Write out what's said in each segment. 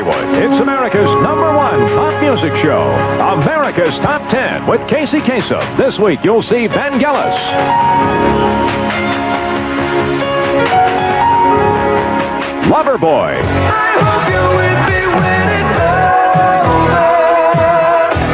Hollywood, it's America's #1 pop music show, America's Top 10 with Casey Kasem. This week, you'll see Vangelis. Loverboy. I hope you're with me when it's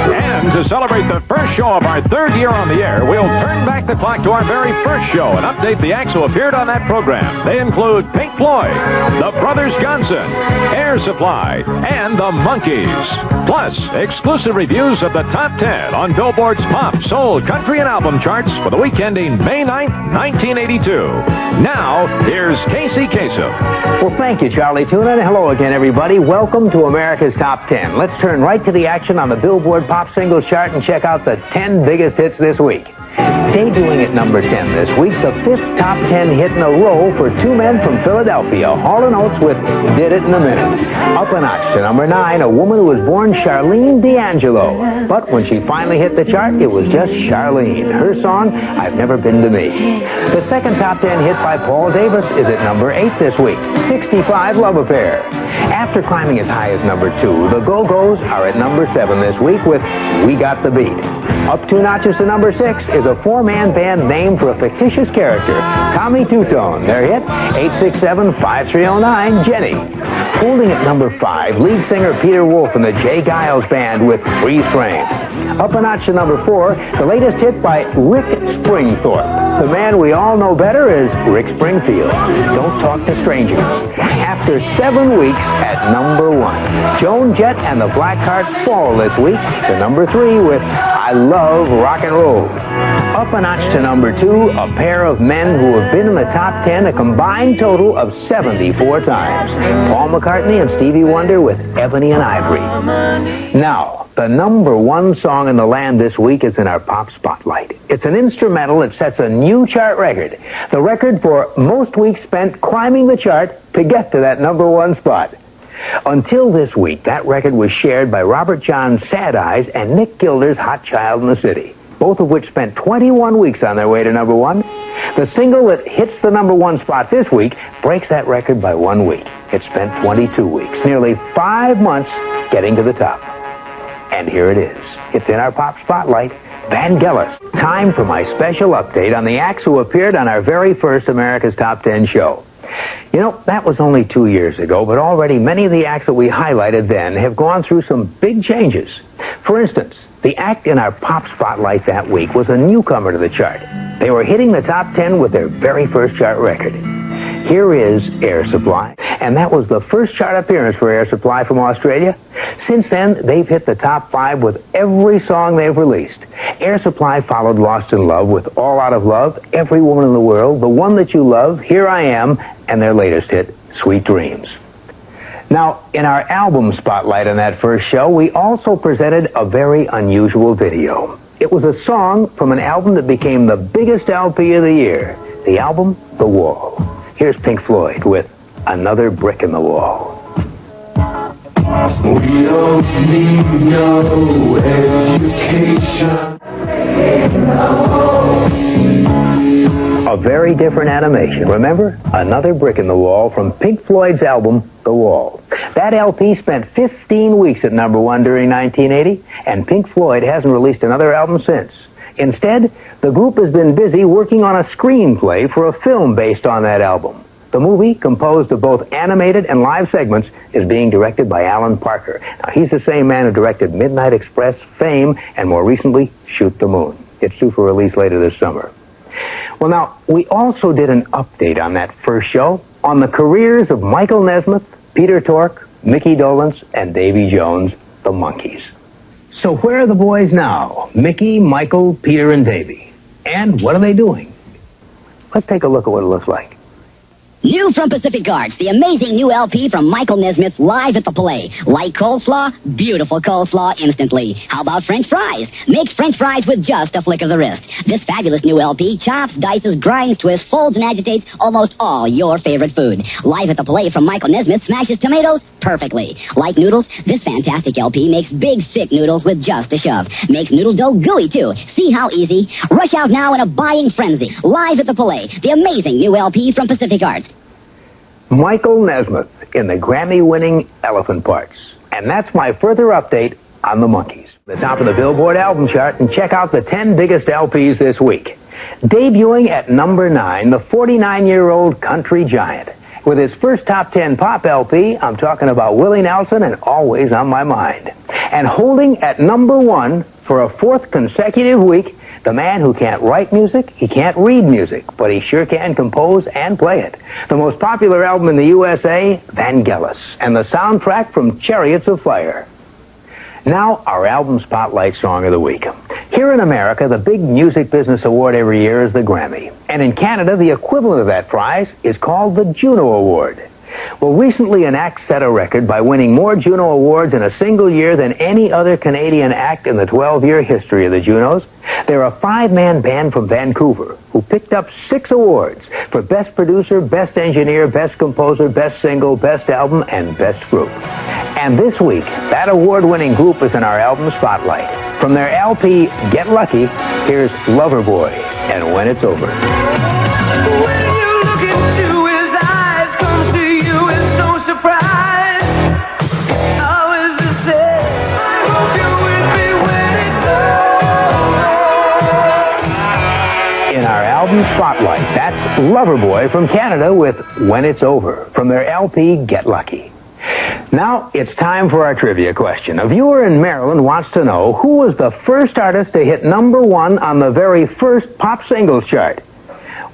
over. And to celebrate the first show of our 3rd year on the air, we'll turn back the clock to our very first show and update the acts who appeared on that program. They include Pink Floyd, the Brothers Johnson, Air Supply, and the Monkees. Plus, exclusive reviews of the top 10 on Billboard's pop, soul, country, and album charts for the week ending May 9th, 1982. Now, here's Casey Kasem. Well, thank you, Charlie Tuna, and hello again, everybody. Welcome to America's Top 10. Let's turn right to the action on the Billboard Pop Singles Chart and check out the 10 biggest hits this week. Debuting at number 10 this week, the 5th top 10 hit in a row for two men from Philadelphia, Hall & Oates with Did It in a Minute. Up a notch to number 9, a woman who was born Charlene D'Angelo. But when she finally hit the chart, it was just Charlene. Her song, I've Never Been to Me. The second top 10 hit by Paul Davis is at number 8 this week, 65, Love Affair. After climbing as high as number 2, the Go-Go's are at number 7 this week with We Got the Beat. Up 2 notches to number 6 is a 4-man band named for a fictitious character, Tommy Two-Tone. Their hit, 867-5309, Jenny. Holding at number 5, lead singer Peter Wolf and the Jay Giles Band with Freeze Frame. Up a notch to number 4, the latest hit by Rick Springthorpe. The man we all know better is Rick Springfield. Don't Talk to Strangers. After 7 weeks at number 1, Joan Jett and the Blackhearts fall this week to number 3 with I Love Rock and Roll. Up a notch to number 2, a pair of men who have been in the top 10 a combined total of 74 times. Paul McCartney and Stevie Wonder with Ebony and Ivory. Now, the number 1 song in the land this week is in our Pop Spotlight. It's an instrumental that sets a new chart record. The record for most weeks spent climbing the chart to get to that number 1 spot. Until this week, that record was shared by Robert John's Sad Eyes and Nick Gilder's Hot Child in the City, both of which spent 21 weeks on their way to number 1. The single that hits the number 1 spot this week breaks that record by 1 week. It spent 22 weeks, nearly 5 months getting to the top. And here it is. It's in our Pop Spotlight, Vangelis. Time for my special update on the acts who appeared on our very first America's Top 10 show. You know, that was only 2 years ago, but already many of the acts that we highlighted then have gone through some big changes. For instance, the act in our Pop Spotlight that week was a newcomer to the chart. They were hitting the top 10 with their very first chart record. Here is Air Supply, and that was the first chart appearance for Air Supply from Australia. Since then, they've hit the top 5 with every song they've released. Air Supply followed Lost in Love with All Out of Love, Every Woman in the World, The One That You Love, Here I Am, and their latest hit, Sweet Dreams. Now, in our album spotlight on that first show, we also presented a very unusual video. It was a song from an album that became the biggest LP of the year, the album The Wall. Here's Pink Floyd with Another Brick in the Wall. We don't need no education. A very different animation. Remember? Another Brick in the Wall from Pink Floyd's album, The Wall. That LP spent 15 weeks at number 1 during 1980, and Pink Floyd hasn't released another album since. Instead, the group has been busy working on a screenplay for a film based on that album. The movie, composed of both animated and live segments, is being directed by Alan Parker. Now, he's the same man who directed Midnight Express, Fame, and more recently, Shoot the Moon. It's due for release later this summer. Well, now, we also did an update on that first show on the careers of Michael Nesmith, Peter Tork, Mickey Dolenz, and Davy Jones, the Monkees. So where are the boys now? Mickey, Michael, Peter, and Davy. And what are they doing? Let's take a look at what it looks like. New from Pacific Arts, the amazing new LP from Michael Nesmith live at the Palais. Like coleslaw? Beautiful coleslaw instantly. How about French fries? Makes French fries with just a flick of the wrist. This fabulous new LP chops, dices, grinds, twists, folds, and agitates almost all your favorite food. Live at the Palais from Michael Nesmith smashes tomatoes perfectly. Like noodles, this fantastic LP makes big, thick noodles with just a shove. Makes noodle dough gooey, too. See how easy? Rush out now in a buying frenzy. Live at the Palais, the amazing new LP from Pacific Arts. Michael Nesmith in the Grammy-winning Elephant Parts. And that's my further update on the Monkees. The top of the Billboard album chart, and check out the 10 biggest LPs this week. Debuting at number 9, the 49-year-old country giant. With his first top 10 pop LP, I'm talking about Willie Nelson and Always on My Mind. And holding at number 1 for a 4th consecutive week, the man who can't write music, he can't read music, but he sure can compose and play it. The most popular album in the USA, Vangelis, and the soundtrack from Chariots of Fire. Now, our album spotlight song of the week. Here in America, the big music business award every year is the Grammy. And in Canada, the equivalent of that prize is called the Juno Award. Well, recently an act set a record by winning more Juno Awards in a single year than any other Canadian act in the 12-year history of the Junos. They're a 5-man band from Vancouver who picked up 6 awards for Best Producer, Best Engineer, Best Composer, Best Single, Best Album, and Best Group. And this week, that award-winning group is in our album spotlight. From their LP, Get Lucky, here's Loverboy and When It's Over. When you look into his eyes, comes to you and so surprised. How is it said? I hope you're with me when it's over. In our album spotlight, that's Loverboy from Canada with When It's Over from their LP, Get Lucky. Now, it's time for our trivia question. A viewer in Maryland wants to know who was the first artist to hit number 1 on the very first pop singles chart.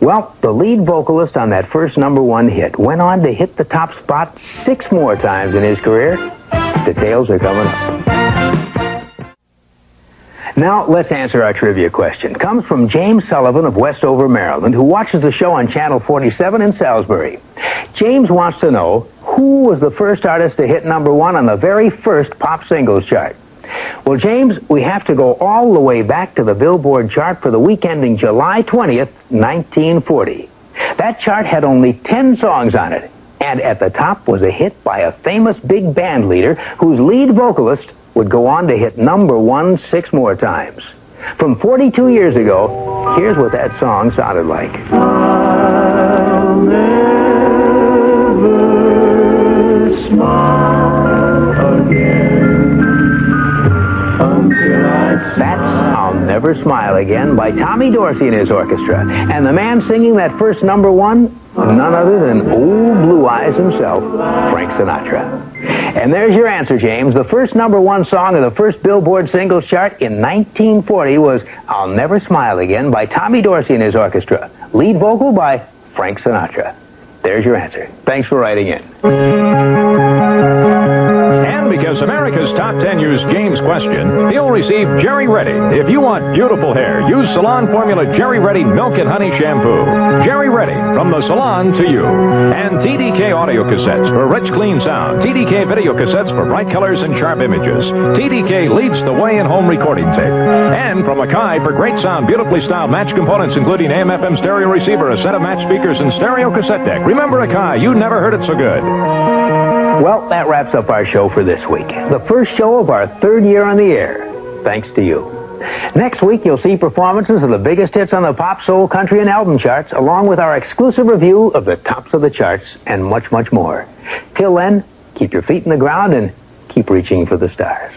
Well, the lead vocalist on that first number 1 hit went on to hit the top spot 6 more times in his career. Details are coming up. Now, let's answer our trivia question. Comes from James Sullivan of Westover, Maryland, who watches the show on Channel 47 in Salisbury. James wants to know who was the first artist to hit number 1 on the very first pop singles chart. Well, James, we have to go all the way back to the Billboard chart for the week ending July 20th, 1940. That chart had only 10 songs on it, and at the top was a hit by a famous big band leader whose lead vocalist would go on to hit number 1 6 more times. From 42 years ago, here's what that song sounded like. I'll never smile again until That's I'll Never Smile Again by Tommy Dorsey and his orchestra. And the man singing that first number 1, none other than old Blue Eyes himself, Frank Sinatra. And there's your answer, James. The first number 1 song of the first Billboard singles chart in 1940 was I'll Never Smile Again by Tommy Dorsey and his orchestra. Lead vocal by Frank Sinatra. There's your answer. Thanks for writing in. And because America's Top 10 used James' question, he'll receive Jerry Reddy. If you want beautiful hair, use Salon Formula Jerry Reddy Milk and Honey Shampoo. Jerry Reddy, from the salon to you. And TDK audio cassettes for rich, clean sound. TDK video cassettes for bright colors and sharp images. TDK leads the way in home recording tape. And from Akai for great sound, beautifully styled match components, including AM/FM stereo receiver, a set of match speakers, and stereo cassette deck. Remember Akai, you never heard it so good. Well, that wraps up our show for this week. The first show of our 3rd year on the air, thanks to you. Next week, you'll see performances of the biggest hits on the pop, soul, country, and album charts, along with our exclusive review of the tops of the charts, and much, much more. Till then, keep your feet in the ground and keep reaching for the stars.